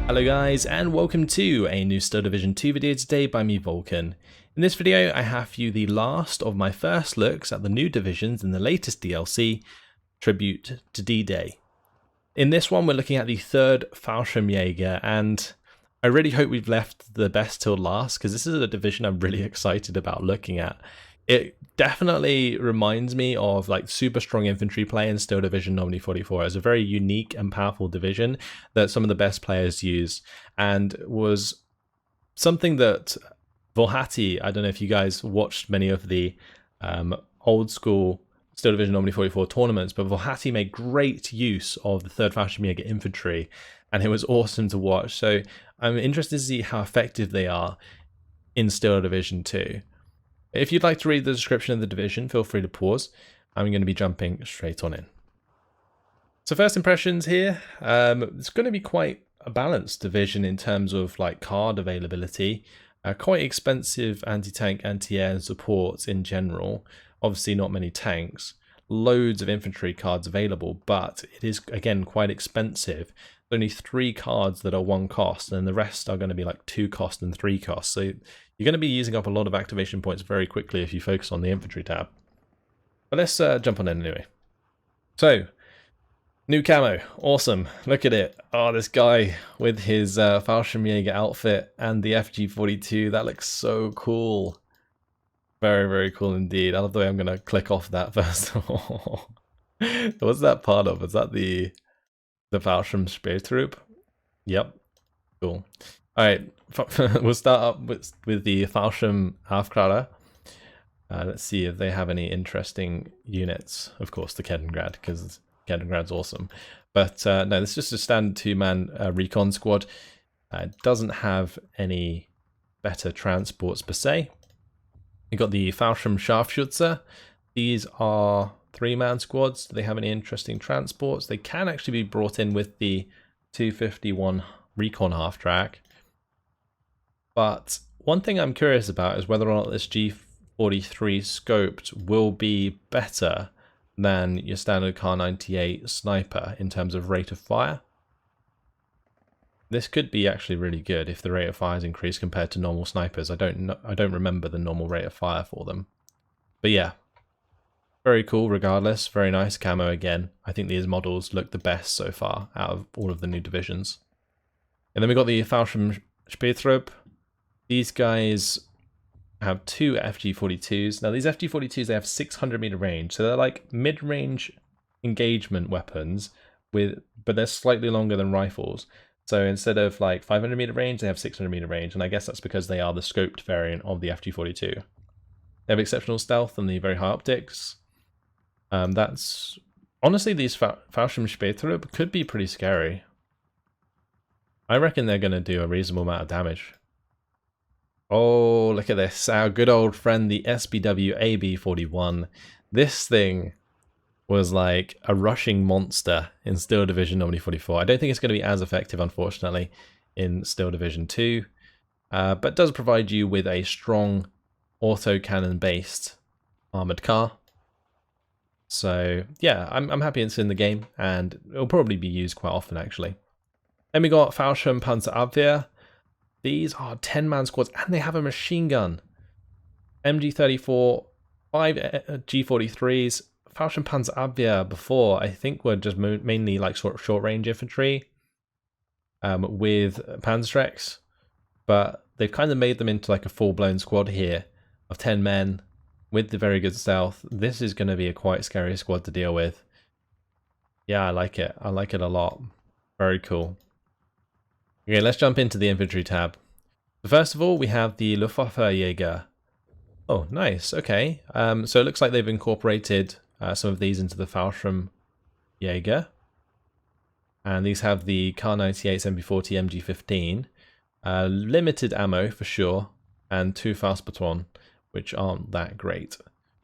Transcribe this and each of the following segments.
Hello guys, and welcome to a new Steel Division 2 video today by me, Vulcan. In this video I have for you the last of my first looks at the new divisions in the latest DLC, Tribute to D-Day. In this one we're looking at the 3rd Fallschirmjäger, and I really hope we've left the best till last, because this is a division I'm really excited about looking at. It definitely reminds me of like super strong infantry play in Steel Division Nominee 44 as a very unique and powerful division that some of the best players use, and was something that Volhati, I don't know if you guys watched many of the old school Steel Division Nominee 44 tournaments, but Volhati made great use of the 3rd Fallschirmjäger infantry, and it was awesome to watch. So I'm interested to see how effective they are in Steel Division 2. If you'd like to read the description of the division, feel free to pause. I'm going to be jumping straight on in. So first impressions here, it's going to be quite a balanced division in terms of like card availability. Quite expensive anti-tank, anti-air and support in general. Obviously not many tanks. Loads of infantry cards available, but it is again quite expensive. Only 3 cards that are 1 cost, and the rest are going to be like 2 cost and 3 cost. So you're going to be using up a lot of activation points very quickly if you focus on the infantry tab. But let's jump on in anyway. So, new camo, awesome. Look at it. Oh, this guy with his Fallschirmjäger outfit and the FG42, that looks so cool. Very, very cool indeed. I love the way I'm going to click off that first of all. What's that part of? Is that the Fallschirmjäger? Yep. Cool. Alright, we'll start up with the Fallschirm Halfgrader. Let's see if they have any interesting units. Of course, the Keddengrad, because Keddengrad's awesome. But no, this is just a standard 2-man recon squad. It doesn't have any better transports per se. You've got the Fallschirm Scharfschütze. These are 3-man squads. Do they have any interesting transports? They can actually be brought in with the 251 recon half-track. But one thing I'm curious about is whether or not this G43 scoped will be better than your standard Kar98 sniper in terms of rate of fire. This could be actually really good if the rate of fire is increased compared to normal snipers. I don't remember the normal rate of fire for them. But yeah, very cool regardless. Very nice camo again. I think these models look the best so far out of all of the new divisions. And then we got the Fallschirm Spähtrupp. These guys have 2 FG42s. Now these FG42s, they have 600 meter range. So they're like mid-range engagement weapons, but they're slightly longer than rifles. So instead of like 500 meter range, they have 600 meter range. And I guess that's because they are the scoped variant of the FG42. They have exceptional stealth and the very high optics. That's honestly, these Fallschirm Spähtrupp could be pretty scary. I reckon they're going to do a reasonable amount of damage. Oh, look at this. Our good old friend, the SBW AB41. This thing was like a rushing monster in Steel Division Nominee 44. I don't think it's going to be as effective, unfortunately, in Steel Division 2. But does provide you with a strong autocannon-based armored car. So, yeah, I'm happy it's in the game, and it'll probably be used quite often, actually. Then we got Fallschirm Panzerabwehr. These are 10-man squads, and they have a machine gun. MG34, 5 G43s. Fallschirm Panzerabwehr before, I think, were just mainly like sort of short-range infantry with Panzerschrecks. But they've kind of made them into like a full-blown squad here of 10 men with the very good stealth. This is going to be a quite scary squad to deal with. Yeah, I like it. I like it a lot. Very cool. Okay, let's jump into the infantry tab. So first of all, we have the Luftwaffenjäger. Oh, nice. Okay. So it looks like they've incorporated some of these into the Fallschirmjäger. And these have the Kar98, MP40, MG15. Limited ammo for sure. And 2 fast baton, which aren't that great.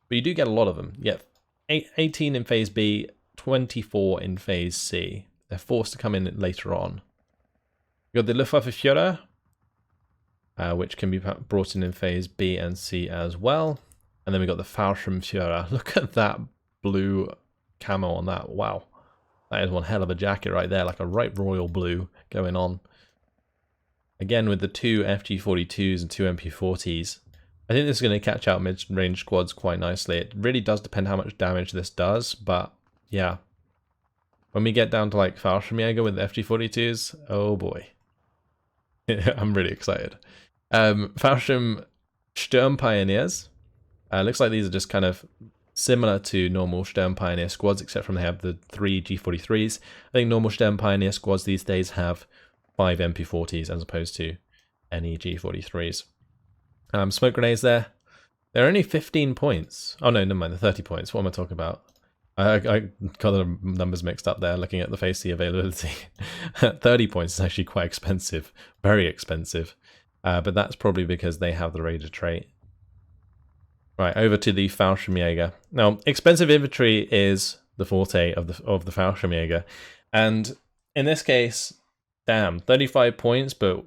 But you do get a lot of them. You get 18 in Phase B, 24 in Phase C. They're forced to come in later on. You got the Luftwaffenführer, which can be brought in Phase B and C as well. And then we got the Fallschirmjäger. Look at that blue camo on that. Wow. That is one hell of a jacket right there, like a right royal blue going on. Again, with the 2 FG42s and 2 MP40s, I think this is going to catch out mid-range squads quite nicely. It really does depend how much damage this does, but yeah. When we get down to like Fallschirmjäger with the FG42s, oh boy. I'm really excited. Fallschirm Sturm Pioneers. Looks like these are just kind of similar to normal Sturm Pioneer squads, except from they have the 3 G43s. I think normal Sturm Pioneer squads these days have 5 MP40s as opposed to any G43s. Smoke grenades there. They're only 15 points. Oh no, never mind, they're 30 points. What am I talking about? I got the numbers mixed up there looking at the FACE availability. 30 points is actually quite expensive. Very expensive. But that's probably because they have the Raider trait. Right, over to the Fallschirmjäger. Now, expensive infantry is the forte of the Fallschirmjäger. And in this case, damn, 35 points, but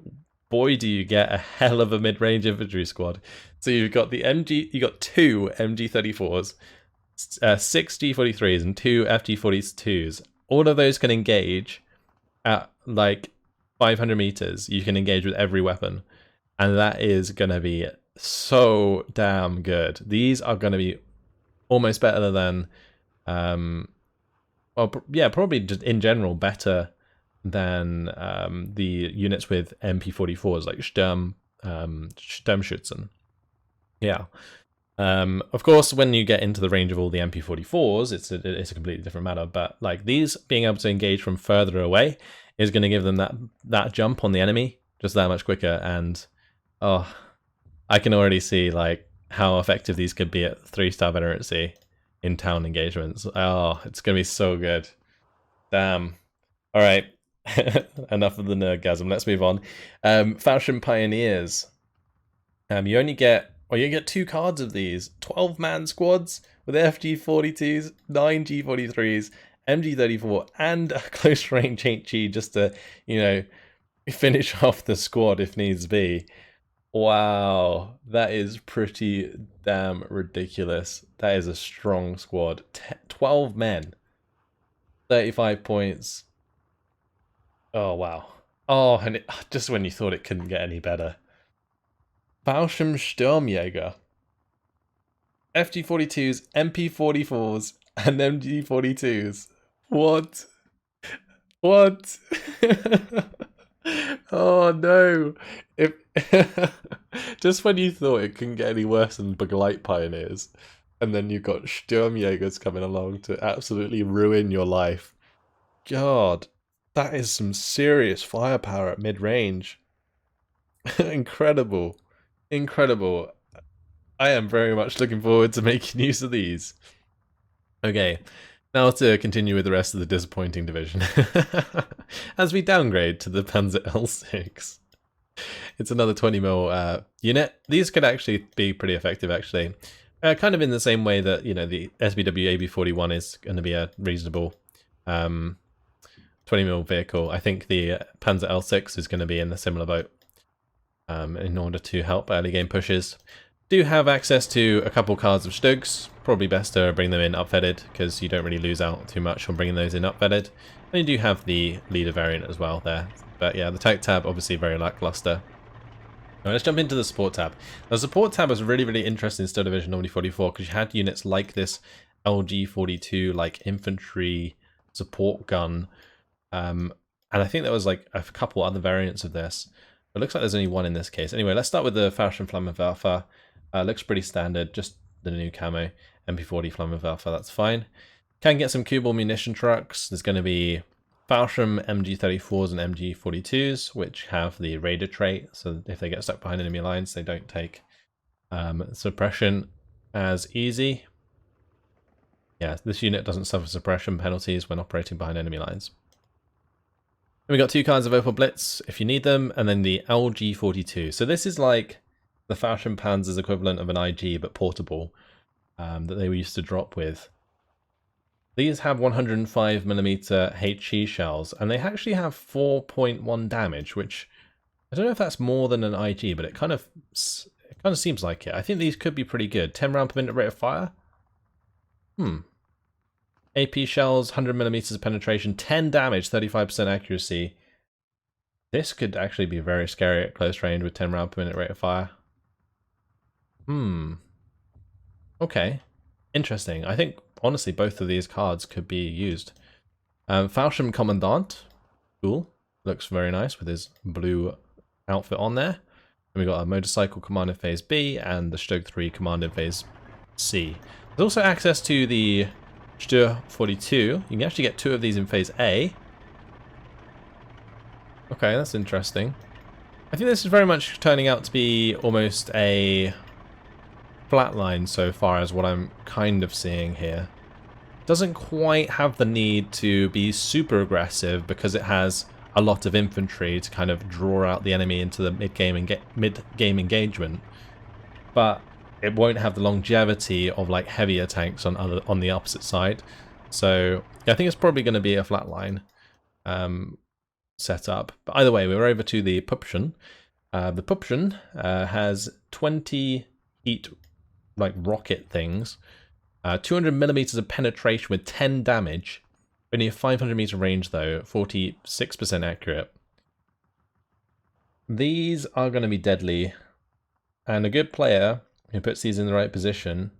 boy do you get a hell of a mid-range infantry squad. So you've got the you got 2 MG34s, 6 G43s, and 2 FG42s. All of those can engage at like 500 meters. You can engage with every weapon. And that is going to be so damn good. These are going to be almost better than, well, yeah, probably just in general better than the units with MP44s like Sturmschützen. Yeah. Of course, when you get into the range of all the MP44s, it's a completely different matter. But like these being able to engage from further away is going to give them that jump on the enemy just that much quicker. And oh, I can already see like how effective these could be at 3-star veterancy in town engagements. Oh, it's gonna be so good. Damn. All right, enough of the nerdgasm. Let's move on. Fallschirm Pioneers. You get 2 cards of these 12-man squads with FG42s, 9 G43s, MG34, and a close range HE just to finish off the squad if needs be. Wow, that is pretty damn ridiculous. That is a strong squad. 12 men. 35 points. Oh, wow. Oh, and just when you thought it couldn't get any better. Fallschirmjäger. FG42s, MP44s, and MG42s. What? What? Oh no! If just when you thought it couldn't get any worse than Battlegroup Pioneers, and then you've got Sturmjägers coming along to absolutely ruin your life. God, that is some serious firepower at mid-range. Incredible. Incredible. I am very much looking forward to making use of these. Okay. Now to continue with the rest of the disappointing division. As we downgrade to the Panzer L6. It's another 20mm unit. These could actually be pretty effective, actually. Kind of in the same way that, the SBW AB41 is going to be a reasonable 20mm vehicle. I think the Panzer L6 is going to be in a similar boat in order to help early game pushes. Do have access to a couple cards of Stugs. Probably best to bring them in upfedded because you don't really lose out too much on bringing those in upfedded. And you do have the leader variant as well there. But yeah, the tech tab obviously very lackluster. Now let's jump into the support tab. The support tab was really, really interesting in Steel Division Normally 44 because you had units like this LG42, like infantry support gun. And I think there was like a couple other variants of this. It looks like there's only one in this case. Anyway, let's start with the Fallschirmflammenwerfer. Looks pretty standard, just the new camo. MP40 Flammenwerfer, that's fine. Can get some Kubel munition trucks. There's going to be Fallschirm MG34s and MG42s, which have the Raider trait. So if they get stuck behind enemy lines, they don't take suppression as easy. Yeah, this unit doesn't suffer suppression penalties when operating behind enemy lines. And we got 2 cards of Opel Blitz if you need them, and then the LG42. So this is like the Fallschirm Panzer's equivalent of an IG, but portable, that they were used to drop with. These have 105mm HE shells, and they actually have 4.1 damage, which I don't know if that's more than an IG, but it kind of seems like it. I think these could be pretty good. 10 round per minute rate of fire. AP shells, 100mm of penetration, 10 damage, 35% accuracy. This could actually be very scary at close range with 10 round per minute rate of fire. Okay. Interesting. I think, honestly, both of these cards could be used. Fallschirm Commandant. Cool. Looks very nice with his blue outfit on there. And we got a Motorcycle Command in Phase B and the Stoke 3 Command in Phase C. There's also access to the Stör 42. You can actually get 2 of these in Phase A. Okay, that's interesting. I think this is very much turning out to be almost a flatline so far as what I'm kind of seeing here. Doesn't quite have the need to be super aggressive because it has a lot of infantry to kind of draw out the enemy into the mid-game engagement, but it won't have the longevity of like heavier tanks on the opposite side. So yeah, I think it's probably going to be a flatline setup. But either way, we're over to the Pupschen. The Pupschen has 20 heat like rocket things. 200 millimeters of penetration with 10 damage. Only a 500 meter range though, 46% accurate. These are going to be deadly, and a good player who puts these in the right position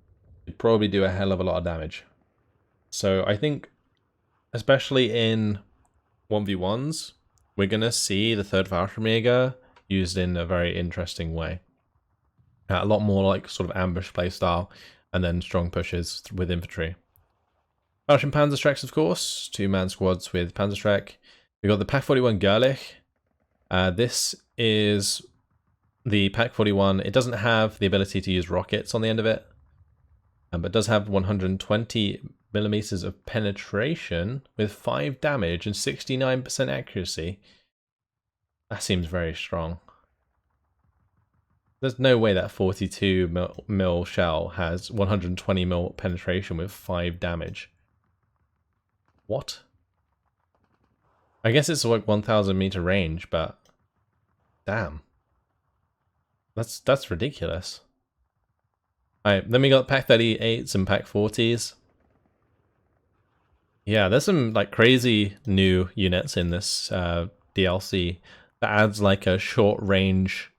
could probably do a hell of a lot of damage. So I think, especially in 1v1s, we're going to see the third Fallschirmjäger used in a very interesting way. A lot more like sort of ambush playstyle, and then strong pushes with infantry. Fallschirm Panzerstrecks, of course, 2-man squads with Panzerstreck. We've got the Pak 41 Gerlich. This is the Pak 41. It doesn't have the ability to use rockets on the end of it, but does have 120 millimeters of penetration with 5 damage and 69% accuracy. That seems very strong. There's no way that 42 mil shell has 120 mil penetration with 5 damage. What? I guess it's like 1,000 meter range, but damn. That's ridiculous. Alright, then we got Pak 38s and Pak 40s. Yeah, there's some like crazy new units in this DLC that adds like a short range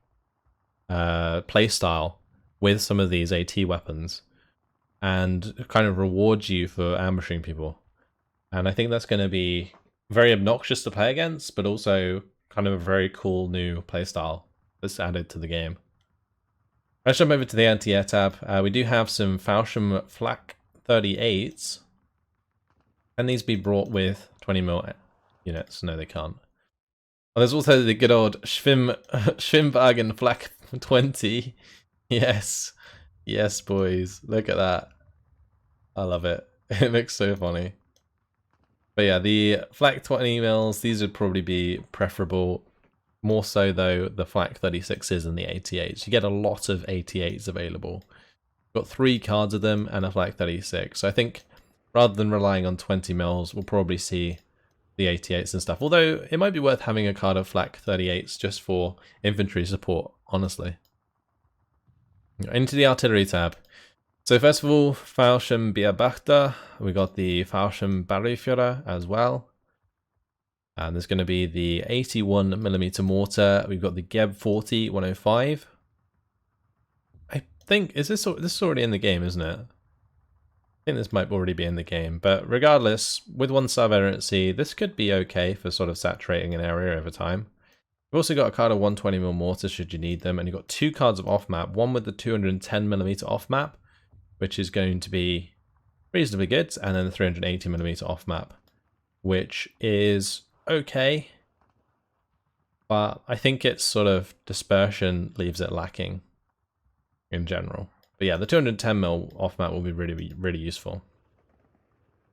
playstyle with some of these AT weapons and kind of rewards you for ambushing people. And I think that's going to be very obnoxious to play against, but also kind of a very cool new playstyle that's added to the game. Let's jump over to the anti-air tab. We do have some Fallschirm Flak 38s. Can these be brought with 20mm units? No, they can't. Oh, there's also the good old Schwimmwagen Flak 20. Yes. Yes, boys. Look at that. I love it. It looks so funny. But yeah, the Flak 20 mils, these would probably be preferable. More so, though, the Flak 36s and the 88s. You get a lot of 88s available. Got 3 cards of them and a Flak 36. So I think rather than relying on 20 mils, we'll probably see the 88s and stuff. Although it might be worth having a card of Flak 38s just for infantry support, honestly. Into the artillery tab. So first of all, Fallschirm Beobachter. We got the Fallschirm Barrierführer as well. And there's going to be the 81mm mortar. We've got the Geb 40 105. I think, this is already in the game, isn't it? I think this might already be in the game. But regardless, with 1 star variancy, this could be okay for sort of saturating an area over time. We've also got a card of 120mm mortars should you need them. And you've got 2 cards of off-map. One with the 210mm off-map, which is going to be reasonably good. And then the 380mm off-map, which is okay, but I think its sort of dispersion leaves it lacking in general. But yeah, the 210mm off-map will be really useful.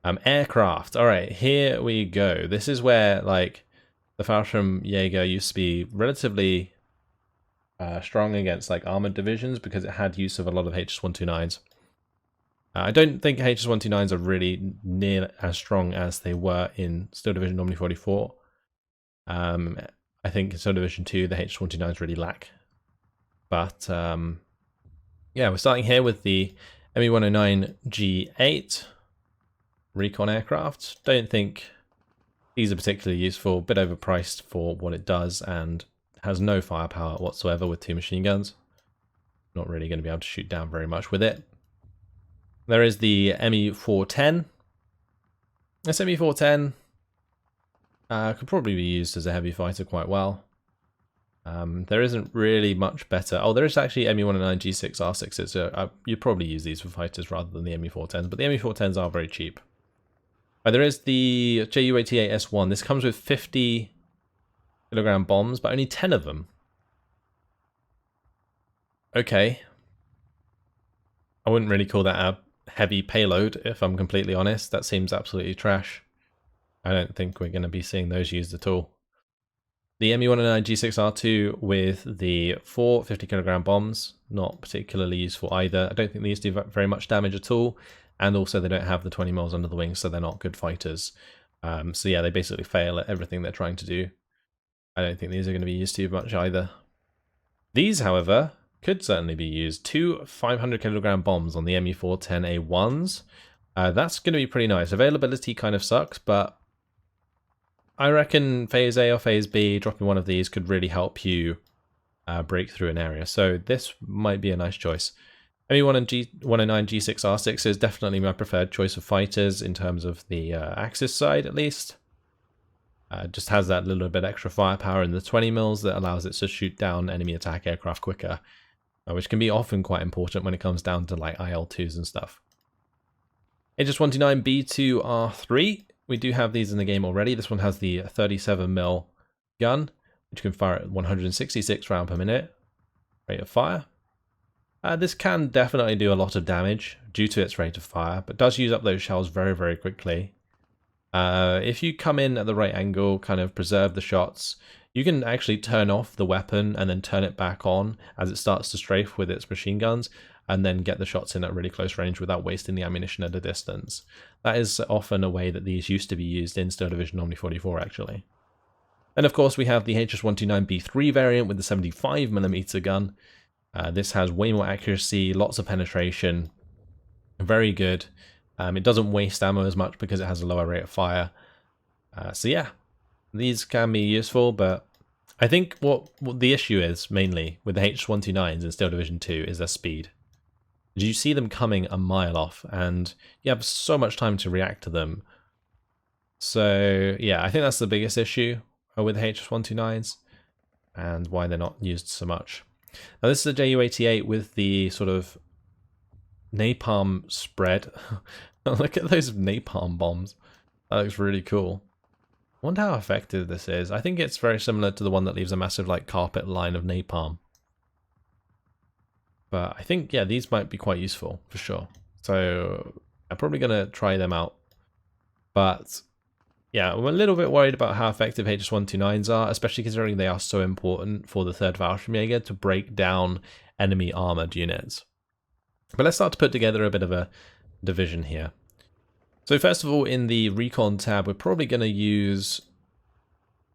Aircraft. All right, here we go. This is where like the Fallschirmjäger used to be relatively strong against like armored divisions because it had use of a lot of HS-129s. I don't think HS-129s are really near as strong as they were in Steel Division Normally 44. I think in Steel Division 2, the HS-129s really lack. But yeah, we're starting here with the ME-109 G8 recon aircraft. Don't think These are particularly useful, a bit overpriced for what it does, and has no firepower whatsoever with 2 machine guns. Not really going to be able to shoot down very much with it. There is the ME410. This ME410 could probably be used as a heavy fighter quite well. There isn't really much better. Oh, there is actually ME109 G6 R6s. So you'd probably use these for fighters rather than the ME410s, but the ME410s are very cheap. There is the Ju-88 S1. This comes with 50 kilogram bombs, but only 10 of them. Okay. I wouldn't really call that a heavy payload, if I'm completely honest. That seems absolutely trash. I don't think we're going to be seeing those used at all. The ME109 G6R2 with the 4 50 kilogram bombs, not particularly useful either. I don't think these do very much damage at all, and also they don't have the 20 mils under the wings, so they're not good fighters. So yeah, they basically fail at everything they're trying to do. I don't think these are going to be used too much either. These, however, could certainly be used. 2 500 kilogram bombs on the ME410A1s. That's going to be pretty nice. Availability kind of sucks, but I reckon Phase A or Phase B, dropping one of these could really help you break through an area. So this might be a nice choice. ME109 G6R6 is definitely my preferred choice of fighters in terms of the Axis side, at least. Just has that little bit extra firepower in the 20 mils that allows it to shoot down enemy attack aircraft quicker, which can be often quite important when it comes down to like IL-2s and stuff. HS-129B2R3. We do have these in the game already. This one has the 37mm gun, which can fire at 166 rounds per minute rate of fire. This can definitely do a lot of damage due to its rate of fire, but does use up those shells very, very quickly. If you come in at the right angle, kind of preserve the shots, you can actually turn off the weapon and then turn it back on as it starts to strafe with its machine guns, and then get the shots in at really close range without wasting the ammunition at a distance. That is often a way that these used to be used in Steel Division Omni 44, actually. Then, of course, we have the HS-129B3 variant with the 75mm gun. This has way more accuracy, lots of penetration, very good. It doesn't waste ammo as much because it has a lower rate of fire. So yeah, these can be useful, but I think what the issue is mainly with the HS-129s in Steel Division 2 is their speed. You see them coming a mile off, and you have so much time to react to them. So yeah, I think that's the biggest issue with the HS-129s, and why they're not used so much. Now this is a Ju-88 with the sort of napalm spread. Look at those napalm bombs. That looks really cool. I wonder how effective this is. I think it's very similar to the one that leaves a massive like carpet line of napalm. But I think, yeah, these might be quite useful for sure. So I'm probably going to try them out. But yeah, I'm a little bit worried about how effective HS-129s are, especially considering they are so important for the 3rd Fallschirmjäger to break down enemy armored units. But let's start to put together a bit of a division here. So first of all, in the Recon tab, we're probably going to use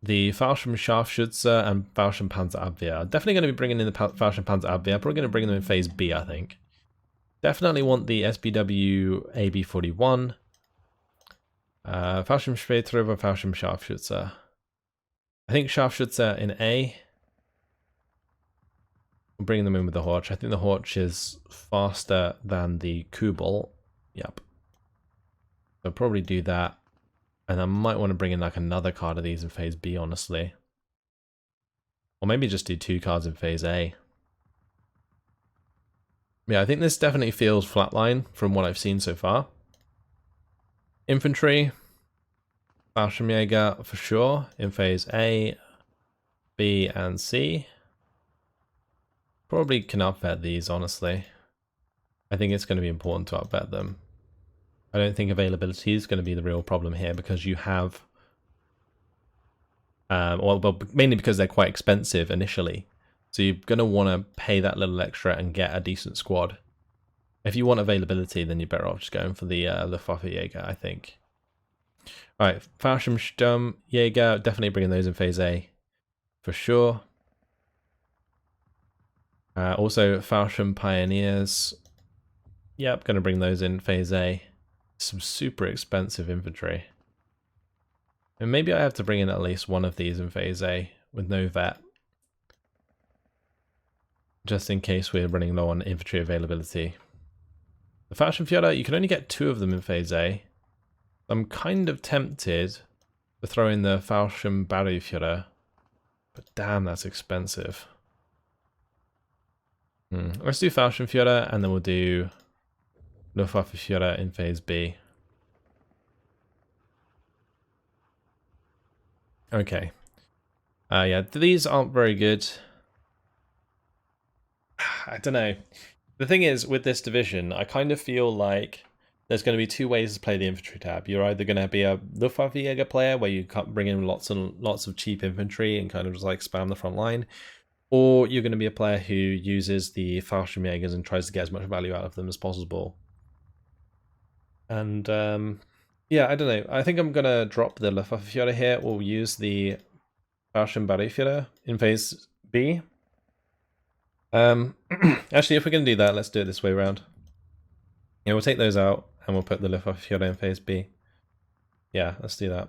the Fallschirm Scharfschütze and Fallschirm Panzerabwehr. Definitely going to be bringing in the Fallschirm Panzerabwehr. Probably going to bring them in Phase B, I think. Definitely want the SBW AB41. Fallschirm Spätere or Fallschirm Scharfschütze. I think Scharfschütze in A. We'll bring them in with the Horch. I think the Horch is faster than the Kubel. Yep. So I'll probably do that. And I might want to bring in like another card of these in Phase B, honestly. Or maybe just do 2 cards in Phase A. Yeah, I think this definitely feels flatline from what I've seen so far. Infantry, Fallschirmjäger for sure in Phase A, B, and C. Probably can upvet these, honestly. I think it's going to be important to upvet them. I don't think availability is going to be the real problem here because you have... well, mainly because they're quite expensive initially. So you're going to want to pay that little extra and get a decent squad. If you want availability, then you're better off just going for the Fallschirmjäger, I think. Alright, Fallschirmjäger, definitely bringing those in Phase A for sure. Also, Fallschirm Pioneers. Yep, going to bring those in Phase A. Some super expensive infantry. And maybe I have to bring in at least one of these in phase A with no vet. Just in case we're running low on infantry availability. The Fallschirmjäger, you can only get 2 of them in phase A. I'm kind of tempted to throw in the Fallschirmjäger, but damn, that's expensive. Let's do Fallschirmjäger and then we'll do Luftwaffenführer in phase B. Okay. Yeah, these aren't very good. I don't know. The thing is, with this division, I kind of feel like there's going to be 2 ways to play the infantry tab. You're either going to be a Luftwaffenjäger player, where you bring in lots and lots of cheap infantry and kind of just like spam the front line, or you're going to be a player who uses the Fallschirmjägers and tries to get as much value out of them as possible. And yeah, I don't know. I think I'm going to drop the Luftwaffenführer here. We'll use the Fallschirmjäger in phase B. Actually, if we're going to do that, let's do it this way around. Yeah, we'll take those out and we'll put the Luftwaffenführer in phase B. Yeah, let's do that.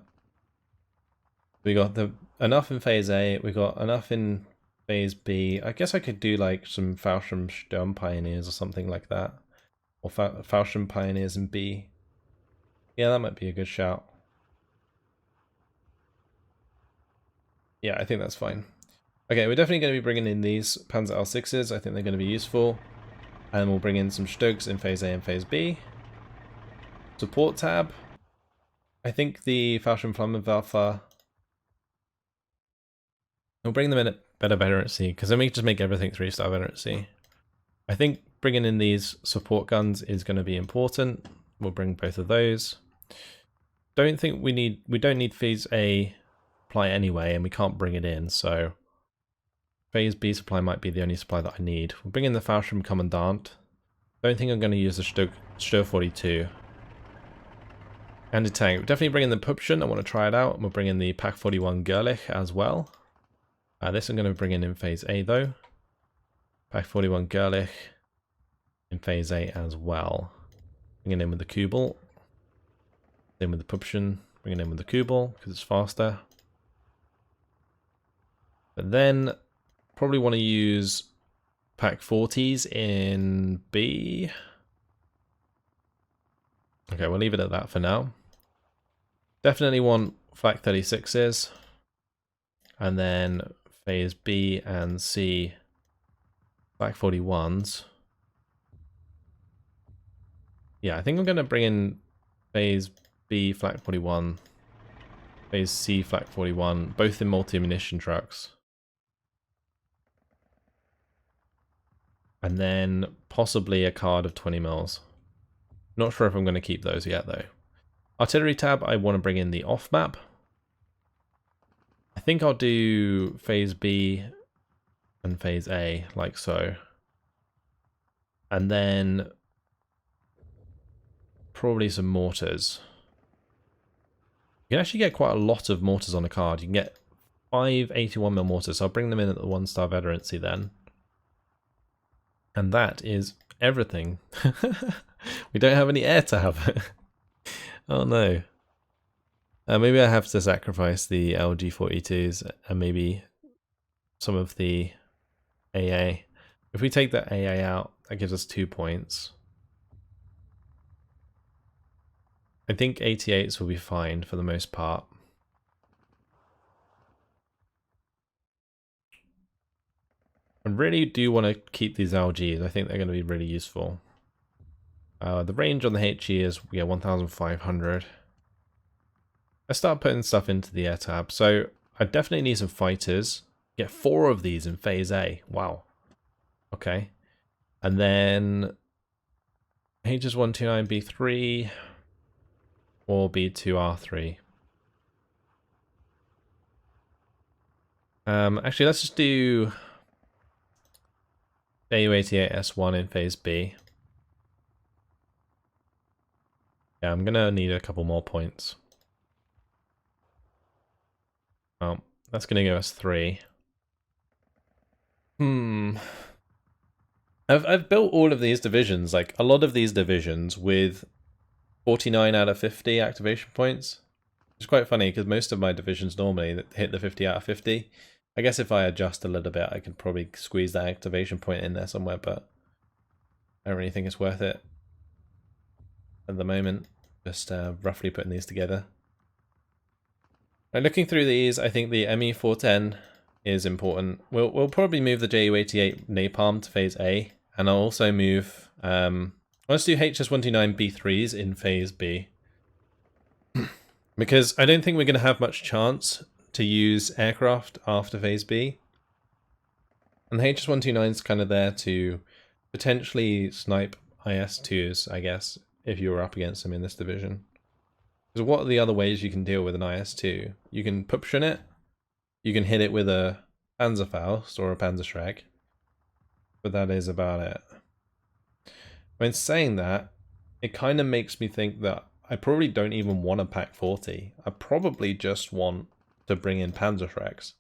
We got enough in phase A. We got enough in phase B. I guess I could do like some Fallschirm Pioneers or something like that, or Fallschirm Pioneers in B. Yeah, that might be a good shout. Yeah, I think that's fine. Okay, we're definitely going to be bringing in these Panzer L6s. I think they're going to be useful. And we'll bring in some Stugs in phase A and phase B. Support tab. I think the Fallschirmflammenwerfer. We'll bring them in at better veterancy, because then we can just make everything 3-star veterancy. I think bringing in these support guns is going to be important. We'll bring both of those. Don't think we don't need phase A supply anyway, and we can't bring it in, so phase B supply might be the only supply that I need. We'll bring in the Fallschirm Commandant. Don't think I'm going to use the Stur 42. And a tank. We'll definitely bring in the Pupschen. I want to try it out. We'll bring in the Pak 41 Gerlich as well. This I'm going to bring in phase A though. Pak 41 Gerlich in phase A as well. Bring it in with the Kubel. Then with the Pupschen. Bring it in with the Kubel because it's faster. But then probably want to use Pak 40s in B. Okay, we'll leave it at that for now. Definitely want Flak 36s. And then phase B and C Flak 41s. Yeah, I think I'm going to bring in phase B Flak 41, phase C Flak 41, both in multi-munition trucks. And then possibly a card of 20 mils. Not sure if I'm going to keep those yet though. Artillery tab, I want to bring in the off map. I think I'll do phase B and phase A like so. And then probably some mortars. You can actually get quite a lot of mortars on a card. You can get 5 81mm mortars, so I'll bring them in at the 1-star veterancy then. And that is everything. We don't have any air tab. Oh no. Maybe I have to sacrifice the LG42s and maybe some of the AA. If we take the AA out, that gives us 2 points. I think 88s will be fine for the most part. I really do want to keep these LGs. I think they're going to be really useful. The range on the HE is 1,500. Let's start putting stuff into the air tab. So I definitely need some fighters. Get 4 of these in phase A. Wow. Okay. And then HS129B3 or B2R3. Actually, let's just do AU88S1 in phase B. Yeah, I'm gonna need a couple more points. Oh, that's gonna give us 3. I've built all of these divisions, like a lot of these divisions, with 49 out of 50 activation points. It's quite funny because most of my divisions normally hit the 50 out of 50. I guess if I adjust a little bit, I could probably squeeze that activation point in there somewhere, but I don't really think it's worth it at the moment. Just roughly putting these together. Right, looking through these, I think the ME410 is important. We'll probably move the Ju-88 Napalm to Phase A, and I'll also move. Let's do HS-129B3s in Phase B. Because I don't think we're going to have much chance to use aircraft after Phase B. And the HS-129 is kind of there to potentially snipe IS-2s, I guess, if you were up against them in this division. Because what are the other ways you can deal with an IS-2? You can Pupschen it, you can hit it with a Panzerfaust or a Panzerschreck, but that is about it. When saying that, it kind of makes me think that I probably don't even want a Pack 40. I probably just want to bring in Panzerschrecks.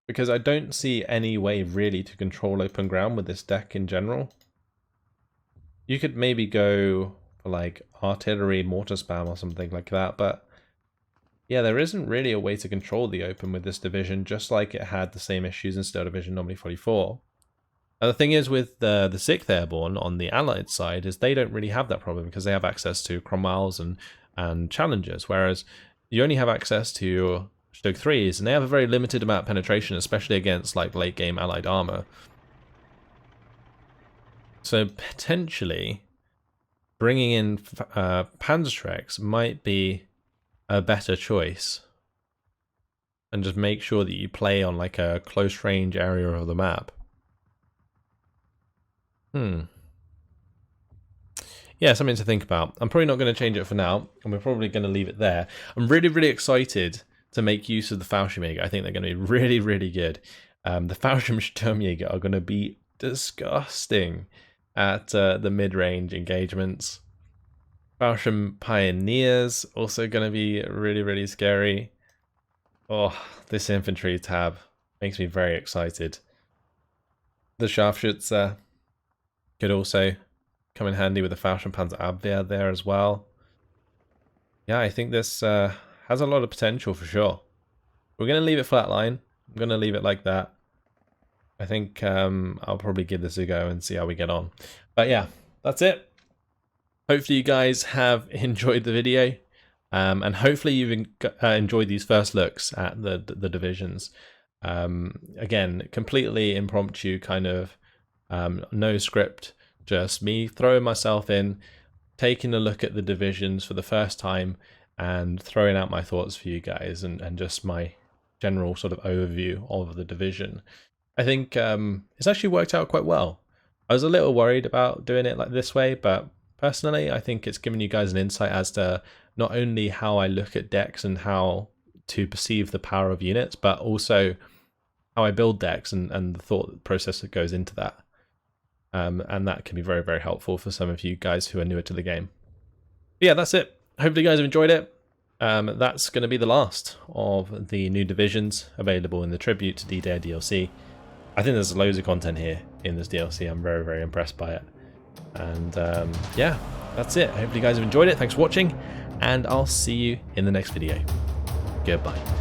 Because I don't see any way really to control open ground with this deck in general. You could maybe go for like artillery, mortar spam or something like that, but yeah, there isn't really a way to control the open with this division, just like it had the same issues in Steel Division Normally 44. And the thing is with the 6th Airborne on the Allied side is they don't really have that problem because they have access to Cromwells and Challengers, whereas you only have access to Stug 3s, and they have a very limited amount of penetration, especially against like late game Allied armor. So potentially bringing in Panzerschrecks might be a better choice, and just make sure that you play on like a close range area of the map. Yeah, something to think about. I'm probably not going to change it for now, and we're probably going to leave it there. I'm really, really excited to make use of the Fallschirmjäger. I think they're going to be really, really good. The Fallschirmjäger are going to be disgusting at the mid-range engagements. Fallschirm Pioneers also going to be really, really scary. Oh, this infantry tab makes me very excited. The Scharfschütze could also come in handy with the Fallschirm Panzerabwehr there as well. Yeah, I think this has a lot of potential for sure. We're going to leave it flatline. I'm going to leave it like that. I think I'll probably give this a go and see how we get on. But yeah, that's it. Hopefully you guys have enjoyed the video. And hopefully you've enjoyed these first looks at the divisions. Again, completely impromptu kind of no script, just me throwing myself in, taking a look at the divisions for the first time and throwing out my thoughts for you guys and just my general sort of overview of the division. I think it's actually worked out quite well. I was a little worried about doing it like this way, but personally I think it's given you guys an insight as to not only how I look at decks and how to perceive the power of units, but also how I build decks and the thought process that goes into that. And that can be very, very helpful for some of you guys who are newer to the game. But yeah, that's it. Hopefully you guys have enjoyed it. That's going to be the last of the new divisions available in the Tribute to D-Day DLC. I think there's loads of content here in this DLC. I'm very, very impressed by it. And yeah, that's it. Hopefully you guys have enjoyed it. Thanks for watching, and I'll see you in the next video. Goodbye.